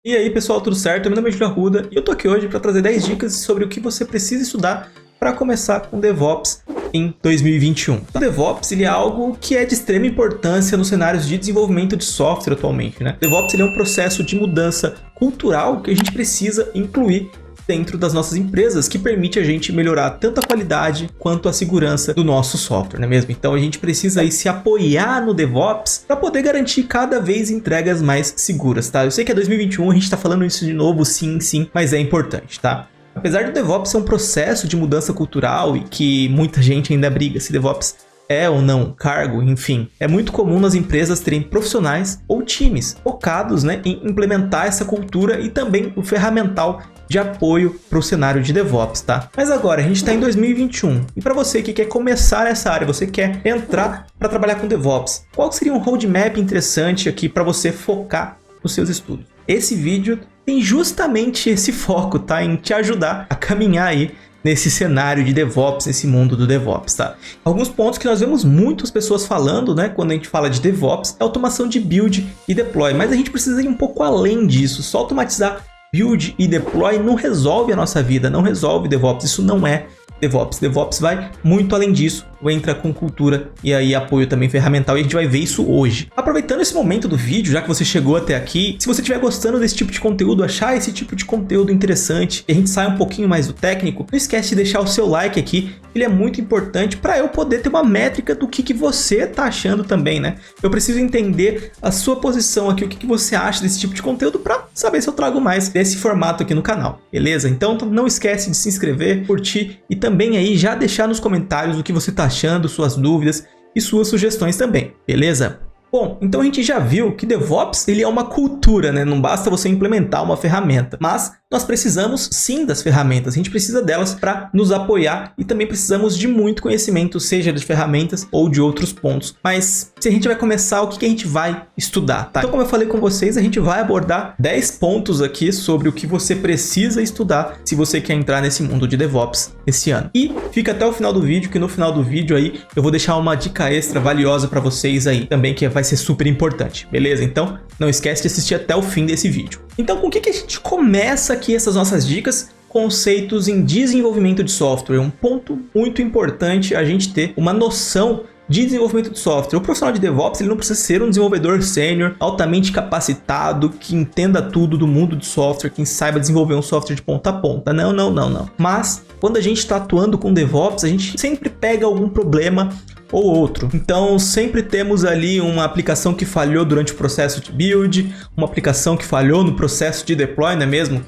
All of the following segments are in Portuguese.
E aí pessoal, tudo certo? Meu nome é Júlio Arruda e eu tô aqui hoje para trazer 10 dicas sobre o que você precisa estudar para começar com DevOps em 2021. O DevOps ele é algo que é de extrema importância nos cenários de desenvolvimento de software atualmente, né? DevOps ele é um processo de mudança cultural que a gente precisa incluir dentro das nossas empresas, que permite a gente melhorar tanto a qualidade quanto a segurança do nosso software, não é mesmo? Então a gente precisa aí se apoiar no DevOps para poder garantir cada vez entregas mais seguras, tá? Eu sei que é 2021, a gente está falando isso de novo, sim, mas é importante, tá? Apesar do DevOps ser um processo de mudança cultural e que muita gente ainda briga se DevOps é ou não cargo, enfim, é muito comum nas empresas terem profissionais ou times focados, né, em implementar essa cultura e também o ferramental de apoio para o cenário de DevOps, tá? Mas agora a gente está em 2021 e para você que quer começar essa área, você quer entrar para trabalhar com DevOps, qual seria um roadmap interessante aqui para você focar nos seus estudos? Esse vídeo tem justamente esse foco, tá? Em te ajudar a caminhar aí nesse cenário de DevOps, nesse mundo do DevOps, tá? Alguns pontos que nós vemos muitas pessoas falando, né, quando a gente fala de DevOps, é automação de build e deploy, mas a gente precisa ir um pouco além disso. Só automatizar build e deploy não resolve a nossa vida, não resolve DevOps, isso não é DevOps. DevOps vai muito além disso, entra com cultura e aí apoio também ferramental, e a gente vai ver isso hoje. Aproveitando esse momento do vídeo, já que você chegou até aqui, se você estiver gostando desse tipo de conteúdo, achar esse tipo de conteúdo interessante e a gente sai um pouquinho mais do técnico, não esquece de deixar o seu like aqui, ele é muito importante para eu poder ter uma métrica do que você tá achando também, né? Eu preciso entender a sua posição aqui, o que você acha desse tipo de conteúdo para saber se eu trago mais desse formato aqui no canal, beleza? Então não esquece de se inscrever, curtir e também aí já deixar nos comentários o que você tá achando, suas dúvidas e suas sugestões também, beleza? Bom, então a gente já viu que DevOps ele é uma cultura, né? Não basta você implementar uma ferramenta, mas nós precisamos sim das ferramentas, a gente precisa delas para nos apoiar e também precisamos de muito conhecimento, seja de ferramentas ou de outros pontos. Mas se a gente vai começar, o que a gente vai estudar, tá? Então, como eu falei com vocês, a gente vai abordar 10 pontos aqui sobre o que você precisa estudar se você quer entrar nesse mundo de DevOps esse ano. E fica até o final do vídeo, que no final do vídeo aí eu vou deixar uma dica extra valiosa para vocês aí também, que vai ser super importante, beleza? Então não esquece de assistir até o fim desse vídeo. Então com o que a gente começa aqui essas nossas dicas? Conceitos em desenvolvimento de software. Um ponto muito importante a gente ter uma noção de desenvolvimento de software. O profissional de DevOps ele não precisa ser um desenvolvedor sênior, altamente capacitado, que entenda tudo do mundo de software, que saiba desenvolver um software de ponta a ponta. Não. Mas quando a gente está atuando com DevOps, a gente sempre pega algum problema ou outro. Então sempre temos ali uma aplicação que falhou durante o processo de build, uma aplicação que falhou no processo de deploy, não é mesmo?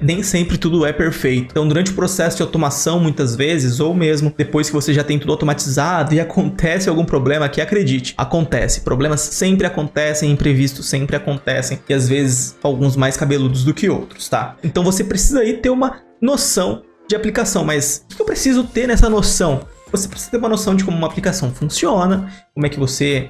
Nem sempre tudo é perfeito. Então durante o processo de automação, muitas vezes, ou mesmo depois que você já tem tudo automatizado e acontece algum problema, que acredite, acontece. Problemas sempre acontecem, imprevistos sempre acontecem, e às vezes alguns mais cabeludos do que outros, tá? Então você precisa aí ter uma noção de aplicação, mas o que eu preciso ter nessa noção? Você precisa ter uma noção de como uma aplicação funciona, como é que você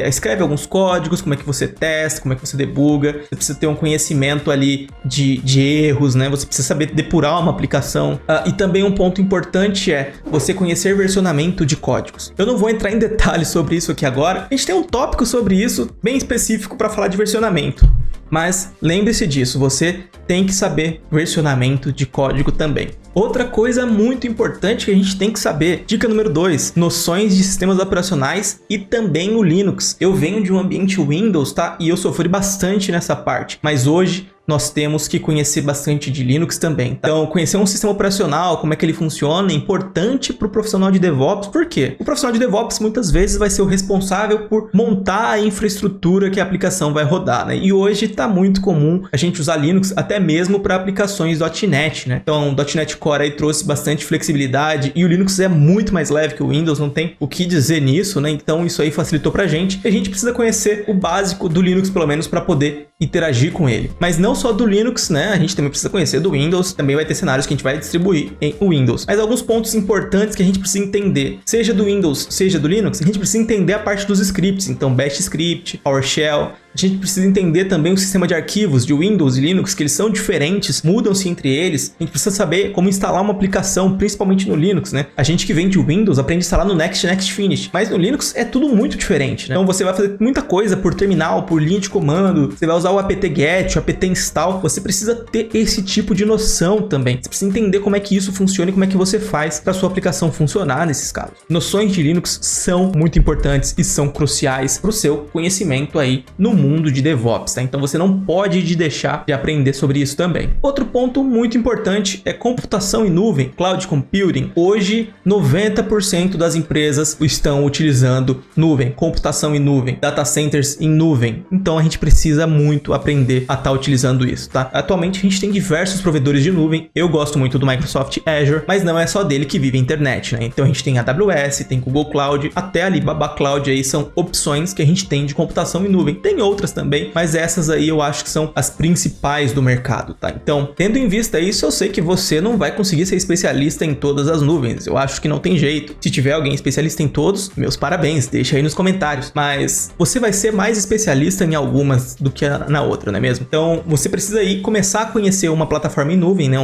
escreve alguns códigos, como é que você testa, como é que você debuga. Você precisa ter um conhecimento ali de erros, né? Você precisa saber depurar uma aplicação. E também um ponto importante é você conhecer versionamento de códigos. Eu não vou entrar em detalhes sobre isso aqui agora. A gente tem um tópico sobre isso bem específico para falar de versionamento. Mas lembre-se disso, você tem que saber versionamento de código também. Outra coisa muito importante que a gente tem que saber, dica número 2, noções de sistemas operacionais e também o Linux. Eu venho de um ambiente Windows, tá? E eu sofri bastante nessa parte, mas hoje nós temos que conhecer bastante de Linux também, tá? Então, conhecer um sistema operacional, como é que ele funciona, é importante para o profissional de DevOps. Por quê? O profissional de DevOps muitas vezes vai ser o responsável por montar a infraestrutura que a aplicação vai rodar, né? E hoje está muito comum a gente usar Linux até mesmo para aplicações .NET, né? Então, o .NET Core aí trouxe bastante flexibilidade e o Linux é muito mais leve que o Windows, não tem o que dizer nisso, né? Então, isso aí facilitou para a gente. E a gente precisa conhecer o básico do Linux, pelo menos, para poder interagir com ele. Mas não só do Linux, né? A gente também precisa conhecer do Windows, também vai ter cenários que a gente vai distribuir em Windows. Mas alguns pontos importantes que a gente precisa entender, seja do Windows, seja do Linux, a gente precisa entender a parte dos scripts. Então, Bash Script, PowerShell, a A gente precisa entender também o sistema de arquivos de Windows e Linux, que eles são diferentes, mudam-se entre eles. A gente precisa saber como instalar uma aplicação, principalmente no Linux, né? A gente que vem de Windows aprende a instalar no Next Finish, mas no Linux é tudo muito diferente, né? Então você vai fazer muita coisa por terminal, por linha de comando, você vai usar o apt-get, o apt-install, você precisa ter esse tipo de noção também. Você precisa entender como é que isso funciona e como é que você faz para sua aplicação funcionar nesses casos. Noções de Linux são muito importantes e são cruciais para o seu conhecimento aí no mundo de DevOps, tá? Então você não pode deixar de aprender sobre isso também. Outro ponto muito importante é computação em nuvem, cloud computing. Hoje, 90% das empresas estão utilizando nuvem, computação em nuvem, data centers em nuvem. Então a gente precisa muito aprender a estar utilizando isso, tá? Atualmente a gente tem diversos provedores de nuvem. Eu gosto muito do Microsoft Azure, mas não é só dele que vive a internet, né? Então a gente tem AWS, tem Google Cloud, até Alibaba Cloud aí são opções que a gente tem de computação em nuvem. Tem outras também, mas essas aí eu acho que são as principais do mercado, tá? Então, tendo em vista isso, eu sei que você não vai conseguir ser especialista em todas as nuvens. Eu acho que não tem jeito. Se tiver alguém especialista em todos, meus parabéns, deixa aí nos comentários. Mas você vai ser mais especialista em algumas do que na outra, não é mesmo? Então, você precisa aí começar a conhecer uma plataforma em nuvem, né?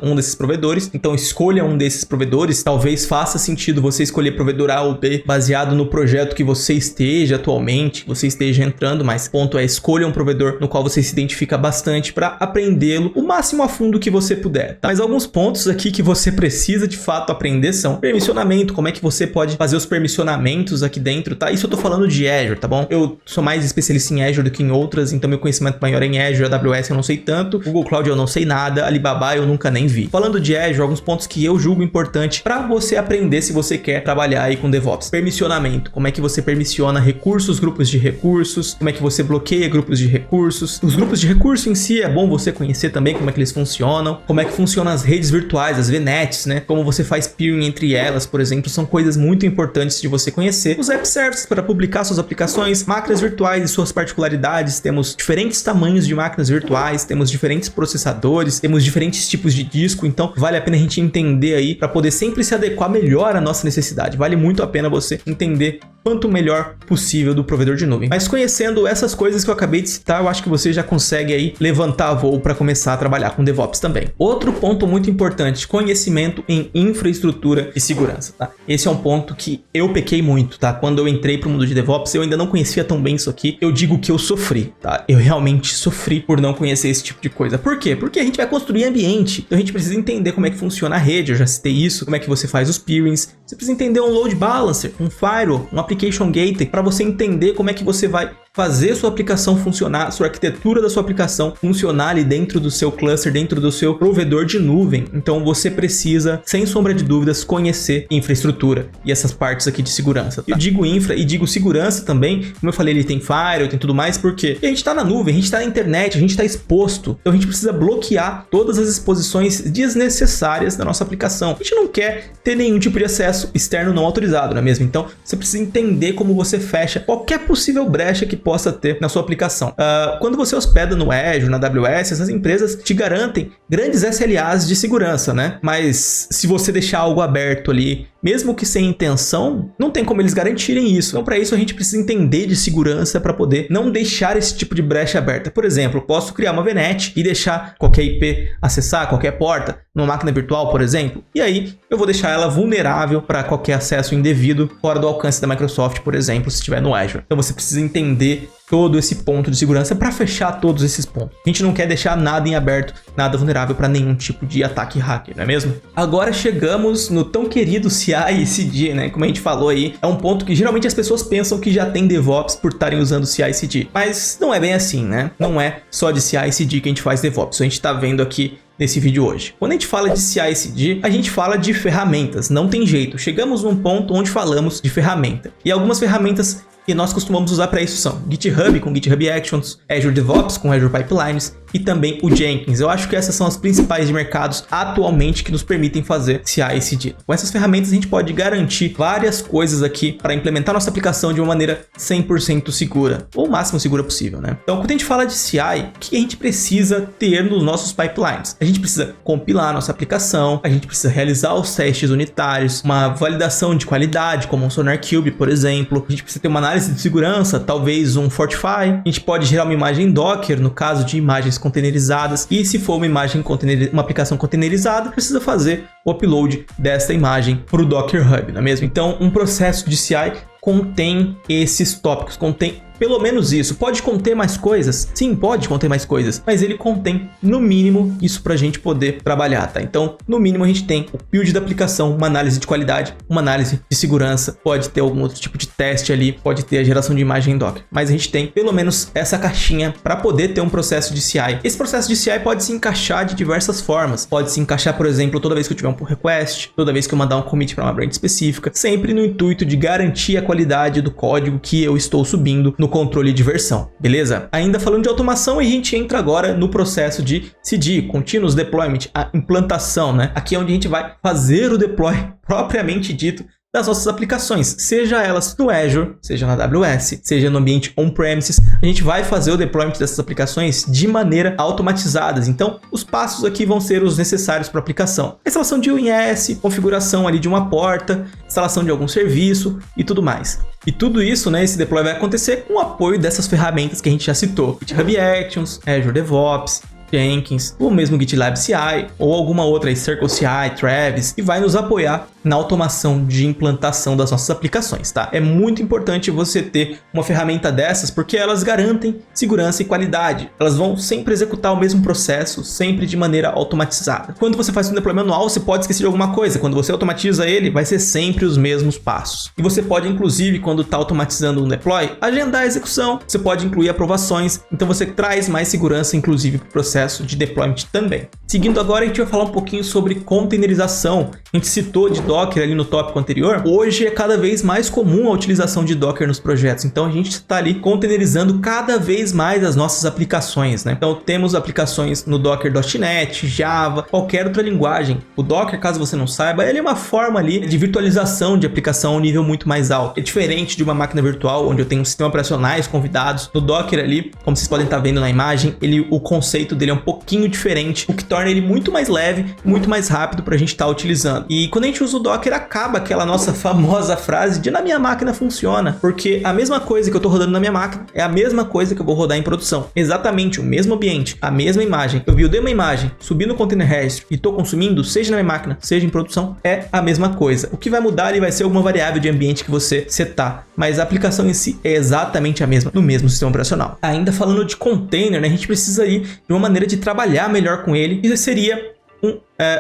Um desses provedores. Então, escolha um desses provedores. Talvez faça sentido você escolher provedor A ou B baseado no projeto que você esteja atualmente, que você esteja entrando, mas o ponto é escolha um provedor no qual você se identifica bastante para aprendê-lo o máximo a fundo que você puder, tá? Mas alguns pontos aqui que você precisa de fato aprender são permissionamento, como é que você pode fazer os permissionamentos aqui dentro, tá? Isso eu tô falando de Azure, tá bom? Eu sou mais especialista em Azure do que em outras, então meu conhecimento maior é em Azure, AWS eu não sei tanto, Google Cloud eu não sei nada, Alibaba eu nunca nem vi. Falando de Azure, alguns pontos que eu julgo importante para você aprender se você quer trabalhar aí com DevOps. Permissionamento, como é que você permissiona recursos, grupos de recursos, como é que você bloqueia grupos de recursos. Os grupos de recurso em si é bom você conhecer também como é que eles funcionam, como é que funcionam as redes virtuais, as VNets, né? Como você faz peering entre elas, por exemplo, são coisas muito importantes de você conhecer. Os app services para publicar suas aplicações, máquinas virtuais e suas particularidades, temos diferentes tamanhos de máquinas virtuais, temos diferentes processadores, temos diferentes tipos de disco, então vale a pena a gente entender aí para poder sempre se adequar melhor à nossa necessidade. Vale muito a pena você entender quanto melhor possível do provedor de nuvem. Mas conhecendo essas coisas que eu acabei de citar, eu acho que você já consegue aí levantar voo para começar a trabalhar com DevOps também. Outro ponto muito importante, conhecimento em infraestrutura e segurança, tá? Esse é um ponto que eu pequei muito, tá? Quando eu entrei para o mundo de DevOps, eu ainda não conhecia tão bem isso aqui. Eu digo que eu sofri, tá? Eu realmente sofri por não conhecer esse tipo de coisa. Por quê? Porque a gente vai construir ambiente. Então a gente precisa entender como é que funciona a rede, eu já citei isso, como é que você faz os peerings. Você precisa entender um load balancer, um firewall, um application gateway, para você entender como é que você vai fazer sua aplicação funcionar, sua arquitetura da sua aplicação funcionar ali dentro do seu cluster, dentro do seu provedor de nuvem. Então você precisa, sem sombra de dúvidas, conhecer infraestrutura e essas partes aqui de segurança, tá? Eu digo infra e digo segurança também, como eu falei, ele tem firewall, tem tudo mais, porque a gente está na nuvem, a gente está na internet, a gente está exposto, então a gente precisa bloquear todas as exposições desnecessárias da nossa aplicação. A gente não quer ter nenhum tipo de acesso externo não autorizado, não é mesmo? Então você precisa entender como você fecha qualquer possível brecha que possa ter na sua aplicação. Quando você hospeda no Azure, na AWS, essas empresas te garantem grandes SLAs de segurança, né? Mas se você deixar algo aberto ali, mesmo que sem intenção, não tem como eles garantirem isso. Então, para isso, a gente precisa entender de segurança para poder não deixar esse tipo de brecha aberta. Por exemplo, eu posso criar uma VNet e deixar qualquer IP acessar qualquer porta numa máquina virtual, por exemplo, e aí eu vou deixar ela vulnerável para qualquer acesso indevido fora do alcance da Microsoft, por exemplo, se estiver no Azure. Então, você precisa entender todo esse ponto de segurança para fechar todos esses pontos. A gente não quer deixar nada em aberto, nada vulnerável para nenhum tipo de ataque hacker, não é mesmo? Agora chegamos no tão querido CI e CD, né? Como a gente falou aí, é um ponto que geralmente as pessoas pensam que já tem DevOps por estarem usando CI e CD, mas não é bem assim, né? Não é só de CI e CD que a gente faz DevOps, a gente tá vendo aqui nesse vídeo hoje. Quando a gente fala de CI e CD, a gente fala de ferramentas, não tem jeito. Chegamos num ponto onde falamos de ferramenta. E algumas ferramentas que nós costumamos usar para isso são GitHub com GitHub Actions, Azure DevOps com Azure Pipelines e também o Jenkins. Eu acho que essas são as principais de mercados atualmente que nos permitem fazer CI e CD. Com essas ferramentas a gente pode garantir várias coisas aqui para implementar nossa aplicação de uma maneira 100% segura, ou o máximo segura possível, né? Então, quando a gente fala de CI, o que a gente precisa ter nos nossos pipelines? A gente precisa compilar nossa aplicação, a gente precisa realizar os testes unitários, uma validação de qualidade, como um SonarQube, por exemplo. A gente precisa ter uma análise análise de segurança, talvez um Fortify. A gente pode gerar uma imagem Docker, no caso de imagens containerizadas. E se for uma aplicação containerizada, precisa fazer o upload dessa imagem para o Docker Hub, não é mesmo? Então, um processo de CI contém esses tópicos, contém pelo menos isso. Pode conter mais coisas? Sim, pode conter mais coisas, mas ele contém, no mínimo, isso para a gente poder trabalhar, tá? Então, no mínimo, a gente tem o build da aplicação, uma análise de qualidade, uma análise de segurança, pode ter algum outro tipo de teste ali, pode ter a geração de imagem em Docker, mas a gente tem, pelo menos, essa caixinha para poder ter um processo de CI. Esse processo de CI pode se encaixar de diversas formas. Pode se encaixar, por exemplo, toda vez que eu tiver um pull request, toda vez que eu mandar um commit para uma branch específica, sempre no intuito de garantir a qualidade do código que eu estou subindo no controle de versão, beleza? Ainda falando de automação, a gente entra agora no processo de CD, Continuous Deployment, a implantação, né? Aqui é onde a gente vai fazer o deploy propriamente dito das nossas aplicações, seja elas no Azure, seja na AWS, seja no ambiente on-premises. A gente vai fazer o deployment dessas aplicações de maneira automatizadas. Então, os passos aqui vão ser os necessários para a aplicação. Instalação de UIS, configuração ali de uma porta, instalação de algum serviço e tudo mais. E tudo isso, né, esse deploy vai acontecer com o apoio dessas ferramentas que a gente já citou. GitHub Actions, Azure DevOps, Jenkins, ou mesmo GitLab CI, ou alguma outra aí, Circle CI, Travis, que vai nos apoiar na automação de implantação das nossas aplicações, tá? É muito importante você ter uma ferramenta dessas, porque elas garantem segurança e qualidade. Elas vão sempre executar o mesmo processo, sempre de maneira automatizada. Quando você faz um deploy manual, você pode esquecer de alguma coisa. Quando você automatiza ele, vai ser sempre os mesmos passos. E você pode, inclusive, quando está automatizando um deploy, agendar a execução. Você pode incluir aprovações. Então você traz mais segurança, inclusive, para o processo de deployment também. Seguindo agora, a gente vai falar um pouquinho sobre containerização. A gente citou de Docker ali no tópico anterior. Hoje é cada vez mais comum a utilização de Docker nos projetos. Então a gente está ali containerizando cada vez mais as nossas aplicações, né? Então temos aplicações no Docker.NET, Java, qualquer outra linguagem. O Docker, caso você não saiba, ele é uma forma ali de virtualização de aplicação a um nível muito mais alto. É diferente de uma máquina virtual, onde eu tenho sistemas operacionais convidados. No Docker ali, como vocês podem estar vendo na imagem, o conceito dele é um pouquinho diferente, o que torna ele muito mais leve, muito mais rápido para a gente estar utilizando. E quando a gente usa o Docker, acaba aquela nossa famosa frase de na minha máquina funciona, porque a mesma coisa que eu estou rodando na minha máquina é a mesma coisa que eu vou rodar em produção. Exatamente o mesmo ambiente, a mesma imagem. Eu buildei uma imagem, subi no container registry e estou consumindo, seja na minha máquina, seja em produção, é a mesma coisa. O que vai mudar ali vai ser alguma variável de ambiente que você setar, mas a aplicação em si é exatamente a mesma no mesmo sistema operacional. Ainda falando de container, né, a gente precisa aí de uma maneira de trabalhar melhor com ele, e seria um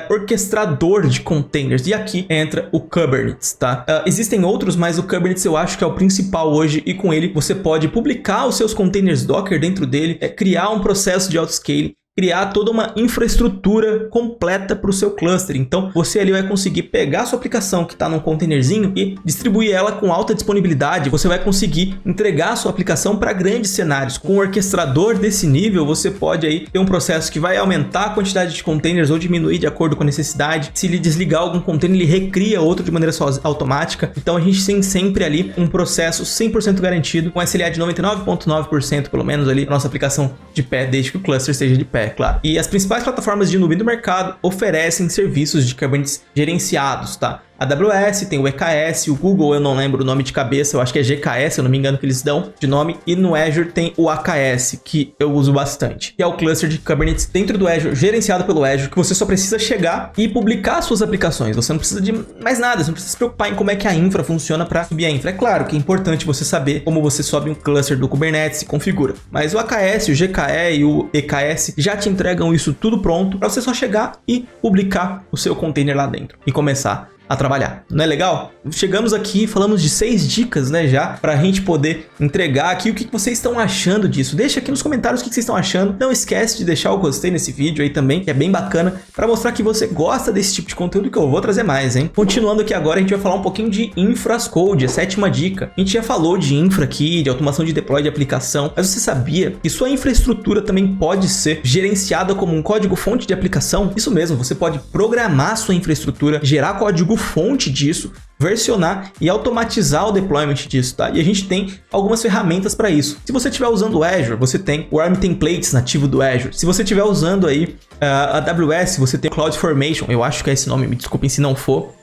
orquestrador de containers, e aqui entra o Kubernetes, tá? Existem outros, mas o Kubernetes eu acho que é o principal hoje, e com ele você pode publicar os seus containers Docker dentro dele, criar um processo de autoscaling, criar toda uma infraestrutura completa para o seu cluster. Então você ali vai conseguir pegar a sua aplicação que está num containerzinho e distribuir ela com alta disponibilidade. Você vai conseguir entregar a sua aplicação para grandes cenários. Com um orquestrador desse nível, você pode aí ter um processo que vai aumentar a quantidade de containers ou diminuir de acordo com a necessidade. Se ele desligar algum container, ele recria outro de maneira automática. Então a gente tem sempre ali um processo 100% garantido, com SLA de 99,9% pelo menos ali, a nossa aplicação de pé, desde que o cluster esteja de pé, claro. E as principais plataformas de nuvem do mercado oferecem serviços de Kubernetes gerenciados, tá? A AWS tem o EKS, o Google eu não lembro o nome de cabeça, eu acho que é GKS, se eu não me engano que eles dão de nome, e no Azure tem o AKS, que eu uso bastante, que é o cluster de Kubernetes dentro do Azure, gerenciado pelo Azure, que você só precisa chegar e publicar suas aplicações. Você não precisa de mais nada, você não precisa se preocupar em como é que a infra funciona para subir a infra. É claro que é importante você saber como você sobe um cluster do Kubernetes e configura, mas o AKS, o GKE e o EKS já te entregam isso tudo pronto para você só chegar e publicar o seu container lá dentro e começar a trabalhar. Não é legal? Chegamos aqui, falamos de 6 dicas, né, já, pra gente poder entregar aqui o que vocês estão achando disso. Deixa aqui nos comentários o que vocês estão achando. Não esquece de deixar o gostei nesse vídeo aí também, que é bem bacana, pra mostrar que você gosta desse tipo de conteúdo, que eu vou trazer mais, hein? Continuando aqui agora, a gente vai falar um pouquinho de Infra Code, a 7ª dica. A gente já falou de infra aqui, de automação de deploy de aplicação, mas você sabia que sua infraestrutura também pode ser gerenciada como um código-fonte de aplicação? Isso mesmo, você pode programar sua infraestrutura, gerar código fonte disso, versionar e automatizar o deployment disso, tá? E a gente tem algumas ferramentas para isso. Se você estiver usando o Azure, você tem o ARM Templates nativo do Azure. Se você estiver usando aí a AWS, você tem o CloudFormation, eu acho que é esse nome, me desculpem se não for.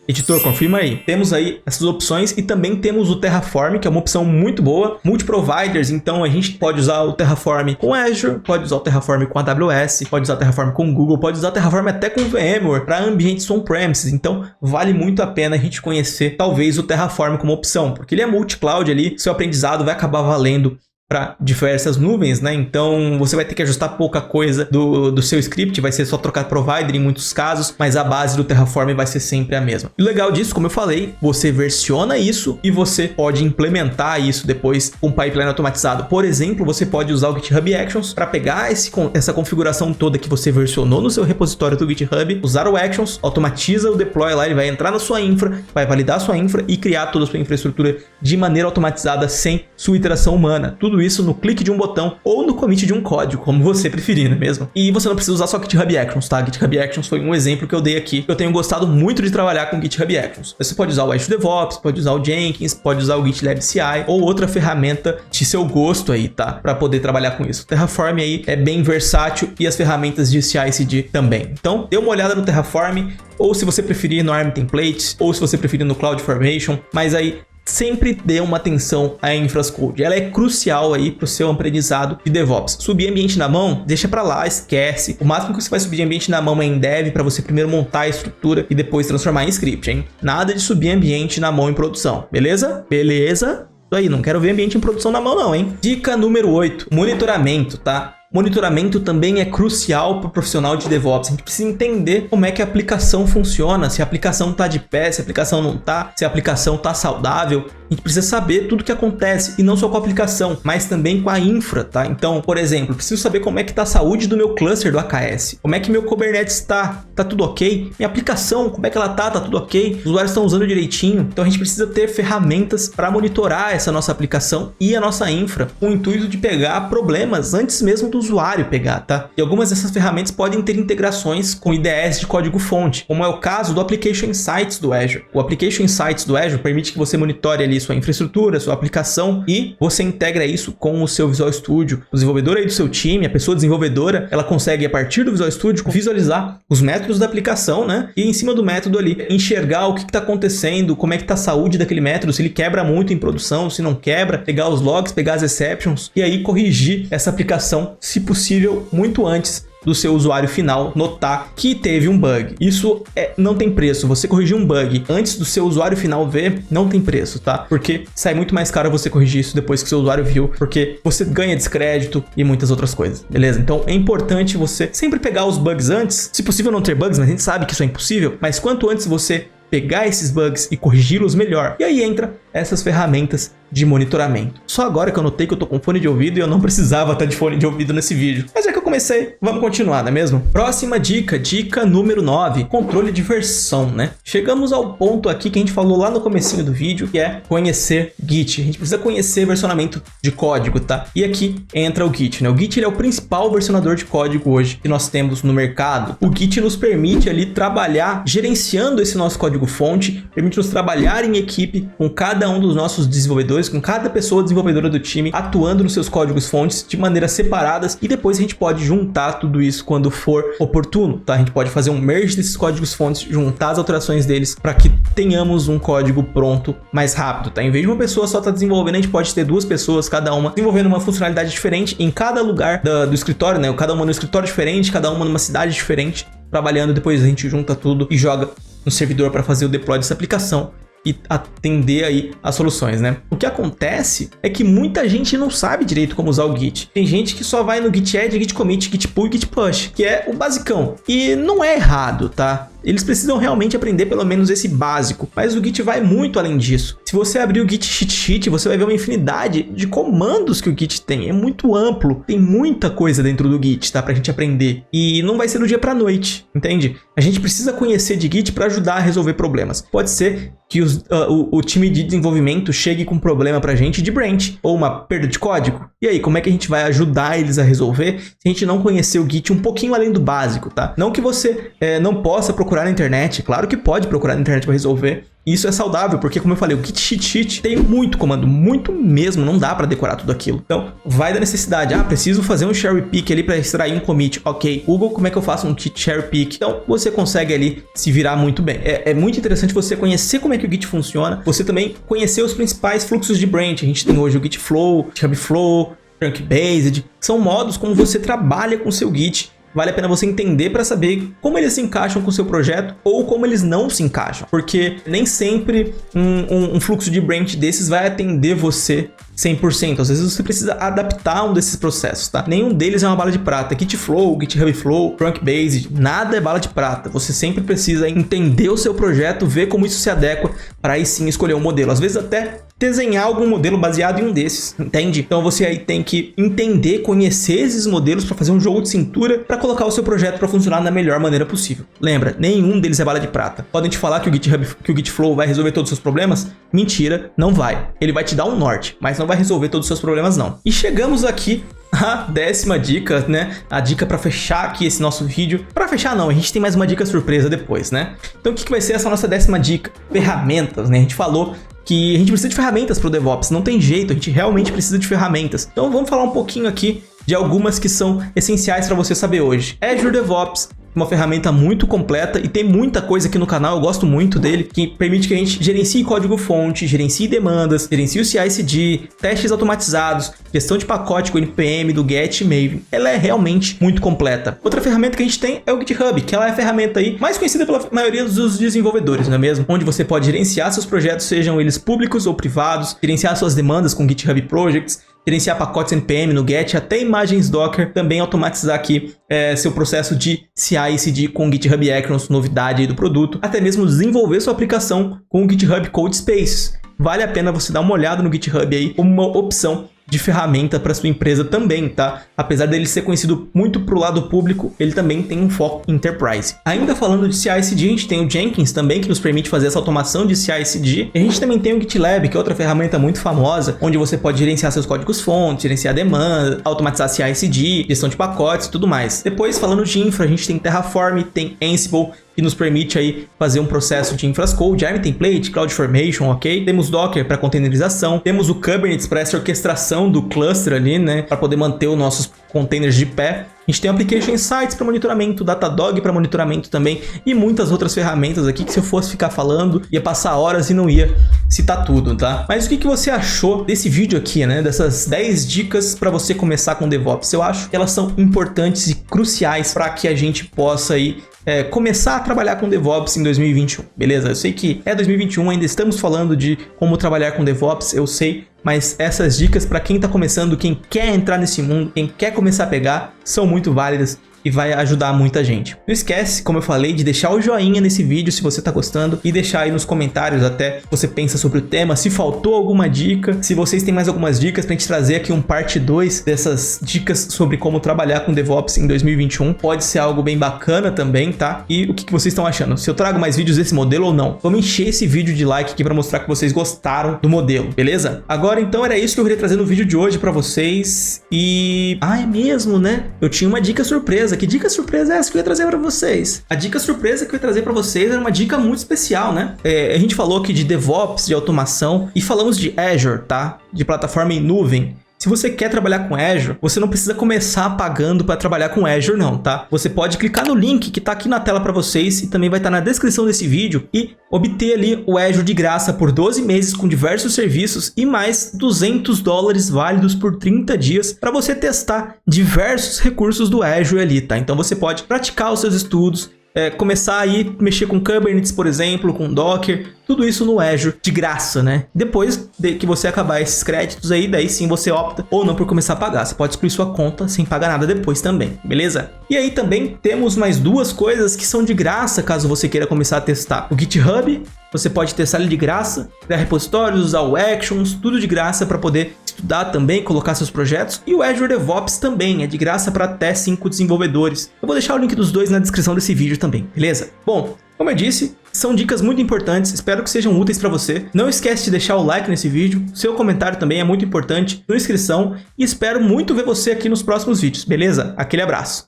Editor, confirma aí. Temos aí essas opções e também temos o Terraform, que é uma opção muito boa. Multi-providers, então a gente pode usar o Terraform com Azure, pode usar o Terraform com AWS, pode usar o Terraform com Google, pode usar o Terraform até com VMware para ambientes on-premises. Então vale muito a pena a gente conhecer talvez o Terraform como opção, porque ele é multi-cloud ali, seu aprendizado vai acabar valendo para diversas nuvens, né? Então você vai ter que ajustar pouca coisa do seu script, vai ser só trocar provider em muitos casos, mas a base do Terraform vai ser sempre a mesma. E o legal disso, como eu falei, você versiona isso e você pode implementar isso depois com pipeline automatizado. Por exemplo, você pode usar o GitHub Actions para pegar essa configuração toda que você versionou no seu repositório do GitHub, usar o Actions, automatiza o deploy lá, ele vai entrar na sua infra, vai validar a sua infra e criar toda a sua infraestrutura de maneira automatizada sem sua interação humana. Tudo isso no clique de um botão ou no commit de um código, como você preferir, não é mesmo? E você não precisa usar só GitHub Actions, tá? GitHub Actions foi um exemplo que eu dei aqui. Eu tenho gostado muito de trabalhar com GitHub Actions. Você pode usar o Azure DevOps, pode usar o Jenkins, pode usar o GitLab CI ou outra ferramenta de seu gosto aí, tá? Para poder trabalhar com isso. O Terraform aí é bem versátil e as ferramentas de CI/CD também. Então, dê uma olhada no Terraform, ou se você preferir no ARM Templates, ou se você preferir no CloudFormation, mas aí sempre dê uma atenção à InfraCode. Ela é crucial aí para o seu aprendizado de DevOps. Subir ambiente na mão, deixa para lá, esquece. O máximo que você vai subir de ambiente na mão é em Dev para você primeiro montar a estrutura e depois transformar em script, hein? Nada de subir ambiente na mão em produção, beleza? Beleza? Isso aí, não quero ver ambiente em produção na mão não, hein? Dica número 8, monitoramento, tá? Monitoramento também é crucial para o profissional de DevOps. A gente precisa entender como é que a aplicação funciona, se a aplicação está de pé, se a aplicação não está, se a aplicação está saudável. A gente precisa saber tudo o que acontece, e não só com a aplicação, mas também com a infra, tá? Então, por exemplo, preciso saber como é que está a saúde do meu cluster do AKS, como é que meu Kubernetes está, tá tudo ok? Minha aplicação, como é que ela tá tudo ok? Os usuários estão usando direitinho? Então a gente precisa ter ferramentas para monitorar essa nossa aplicação e a nossa infra, com o intuito de pegar problemas antes mesmo do usuário pegar, tá? E algumas dessas ferramentas podem ter integrações com IDEs de código-fonte, como é o caso do Application Insights do Azure. O Application Insights do Azure permite que você monitore ali sua infraestrutura, sua aplicação, e você integra isso com o seu Visual Studio. O desenvolvedor aí do seu time, a pessoa desenvolvedora, ela consegue, a partir do Visual Studio, visualizar os métodos da aplicação, né? E em cima do método ali, enxergar o que está acontecendo, como é que está a saúde daquele método, se ele quebra muito em produção, se não quebra, pegar os logs, pegar as exceptions, e aí corrigir essa aplicação, se possível, muito antes do seu usuário final notar que teve um bug. Isso não tem preço. Você corrigir um bug antes do seu usuário final ver, não tem preço, tá? Porque sai muito mais caro você corrigir isso depois que o seu usuário viu, porque você ganha descrédito e muitas outras coisas, beleza? Então é importante você sempre pegar os bugs antes, se possível não ter bugs, mas a gente sabe que isso é impossível, mas quanto antes você pegar esses bugs e corrigi-los melhor. E aí entra essas ferramentas de monitoramento. Só agora que eu notei que eu tô com fone de ouvido e eu não precisava estar de fone de ouvido nesse vídeo. Mas já que eu comecei, vamos continuar, não é mesmo? Próxima dica, dica número 9, controle de versão, né? Chegamos ao ponto aqui que a gente falou lá no comecinho do vídeo, que é conhecer Git. A gente precisa conhecer versionamento de código, tá? E aqui entra o Git, né? O Git ele é o principal versionador de código hoje que nós temos no mercado. O Git nos permite ali trabalhar gerenciando esse nosso código-fonte, permite nos trabalhar em equipe com cada um dos nossos desenvolvedores, com cada pessoa desenvolvedora do time atuando nos seus códigos-fontes de maneiras separadas, e depois a gente pode juntar tudo isso quando for oportuno, tá? A gente pode fazer um merge desses códigos-fontes, juntar as alterações deles para que tenhamos um código pronto mais rápido, tá? Em vez de uma pessoa só estar desenvolvendo, a gente pode ter duas pessoas, cada uma desenvolvendo uma funcionalidade diferente em cada lugar do escritório, né? Cada uma no escritório diferente, cada uma numa cidade diferente, trabalhando. Depois a gente junta tudo e joga no servidor para fazer o deploy dessa aplicação e atender aí as soluções, né? O que acontece é que muita gente não sabe direito como usar o Git. Tem gente que só vai no Git Add, Git Commit, Git Pull e Git Push, que é o basicão. E não é errado, tá? Eles precisam realmente aprender pelo menos esse básico, mas o Git vai muito além disso. Se você abrir o Git Cheat Sheet, você vai ver uma infinidade de comandos que o Git tem. É muito amplo, tem muita coisa dentro do Git, tá? Pra gente aprender. E não vai ser do dia pra noite, entende? A gente precisa conhecer de Git para ajudar a resolver problemas. Pode ser que o time de desenvolvimento chegue com um problema pra gente de branch, ou uma perda de código. E aí, como é que a gente vai ajudar eles a resolver se a gente não conhecer o Git um pouquinho além do básico, tá? Não que você não possa procurar procurar na internet, claro que pode procurar na internet para resolver. Isso é saudável, porque como eu falei, o Git cheat sheet tem muito comando, muito mesmo, não dá para decorar tudo aquilo. Então, vai da necessidade. Preciso fazer um cherry pick ali para extrair um commit. Ok, Google, como é que eu faço um cherry pick? Então, você consegue ali se virar muito bem. É muito interessante você conhecer como é que o Git funciona, você também conhecer os principais fluxos de branch. A gente tem hoje o Git Flow, GitHub Flow, Trunk Based, são modos como você trabalha com o seu Git. Vale a pena você entender para saber como eles se encaixam com o seu projeto ou como eles não se encaixam. Porque nem sempre um fluxo de branch desses vai atender você 100%. Às vezes você precisa adaptar um desses processos, tá? Nenhum deles é uma bala de prata. Git Flow, GitHub Flow, Trunk Based, nada é bala de prata. Você sempre precisa entender o seu projeto, ver como isso se adequa para aí sim escolher um modelo. Às vezes até desenhar algum modelo baseado em um desses, entende? Então você aí tem que entender, conhecer esses modelos para fazer um jogo de cintura para colocar o seu projeto para funcionar da melhor maneira possível. Lembra, nenhum deles é bala de prata. Podem te falar que o Git Flow vai resolver todos os seus problemas? Mentira, não vai. Ele vai te dar um norte, mas não vai resolver todos os seus problemas não. E chegamos aqui a 10ª dica, né? A dica para fechar aqui esse nosso vídeo. Para fechar não, a gente tem mais uma dica surpresa depois, né? Então o que vai ser essa nossa 10ª dica? Ferramentas, né? A gente falou que a gente precisa de ferramentas para o DevOps, não tem jeito, a gente realmente precisa de ferramentas. Então vamos falar um pouquinho aqui de algumas que são essenciais para você saber hoje. Azure DevOps, uma ferramenta muito completa e tem muita coisa aqui no canal, eu gosto muito dele, que permite que a gente gerencie código-fonte, gerencie demandas, gerencie o CI/CD, testes automatizados, gestão de pacote com NPM do Get e Maven. Ela é realmente muito completa. Outra ferramenta que a gente tem é o GitHub, que ela é a ferramenta aí mais conhecida pela maioria dos desenvolvedores, não é mesmo? Onde você pode gerenciar seus projetos, sejam eles públicos ou privados, gerenciar suas demandas com GitHub Projects, gerenciar pacotes NPM no Get, até imagens Docker, também automatizar aqui seu processo de CI/CD com GitHub Actions, novidade aí do produto, até mesmo desenvolver sua aplicação com o GitHub Codespaces. Vale a pena você dar uma olhada no GitHub aí como uma opção de ferramenta para sua empresa também, tá? Apesar dele ser conhecido muito para o lado público, ele também tem um foco enterprise. Ainda falando de CI/CD, a gente tem o Jenkins também, que nos permite fazer essa automação de CI/CD. E a gente também tem o GitLab, que é outra ferramenta muito famosa, onde você pode gerenciar seus códigos-fonte, gerenciar demanda, automatizar CI/CD, gestão de pacotes e tudo mais. Depois, falando de infra, a gente tem Terraform, tem Ansible, que nos permite aí fazer um processo de infrascode, ARM Template, CloudFormation, ok? Temos Docker para containerização, temos o Kubernetes para essa orquestração do cluster ali, né? Para poder manter os nossos containers de pé. A gente tem Application Insights para monitoramento, Datadog para monitoramento também e muitas outras ferramentas aqui que se eu fosse ficar falando, ia passar horas e não ia citar tudo, tá? Mas o que você achou desse vídeo aqui, né? Dessas 10 dicas para você começar com DevOps? Eu acho que elas são importantes e cruciais para que a gente possa aí começar a trabalhar com DevOps em 2021, beleza? Eu sei que é 2021, ainda estamos falando de como trabalhar com DevOps, eu sei, mas essas dicas para quem está começando, quem quer entrar nesse mundo, quem quer começar a pegar, são muito válidas e vai ajudar muita gente. Não esquece, como eu falei, de deixar o joinha nesse vídeo se você está gostando e deixar aí nos comentários até o que você pensa sobre o tema, se faltou alguma dica, se vocês têm mais algumas dicas pra gente trazer aqui um parte 2 dessas dicas sobre como trabalhar com DevOps em 2021. Pode ser algo bem bacana também, tá? E o que vocês estão achando? Se eu trago mais vídeos desse modelo ou não? Vamos encher esse vídeo de like aqui pra mostrar que vocês gostaram do modelo, beleza? Agora então era isso que eu queria trazer no vídeo de hoje pra vocês e... é mesmo, né? Eu tinha uma dica surpresa. Que dica surpresa é essa que eu ia trazer para vocês? A dica surpresa que eu ia trazer para vocês era uma dica muito especial, né? A gente falou aqui de DevOps, de automação e falamos de Azure, tá? De plataforma em nuvem. Se você quer trabalhar com Azure, você não precisa começar pagando para trabalhar com Azure não, tá? Você pode clicar no link que tá aqui na tela para vocês e também vai estar na descrição desse vídeo e obter ali o Azure de graça por 12 meses com diversos serviços e mais $200 válidos por 30 dias para você testar diversos recursos do Azure ali, tá? Então você pode praticar os seus estudos, começar aí a mexer com Kubernetes, por exemplo, com Docker, tudo isso no Azure de graça, né? Depois que você acabar esses créditos aí, daí sim você opta ou não por começar a pagar. Você pode excluir sua conta sem pagar nada depois também, beleza? E aí também temos mais duas coisas que são de graça caso você queira começar a testar. O GitHub, você pode testar ele de graça, criar repositórios, usar o Actions, tudo de graça para poder estudar também, colocar seus projetos. E o Azure DevOps também é de graça para até 5 desenvolvedores. Eu vou deixar o link dos dois na descrição desse vídeo também, beleza? Bom, como eu disse, são dicas muito importantes, espero que sejam úteis para você. Não esquece de deixar o like nesse vídeo, seu comentário também é muito importante, sua inscrição e espero muito ver você aqui nos próximos vídeos, beleza? Aquele abraço!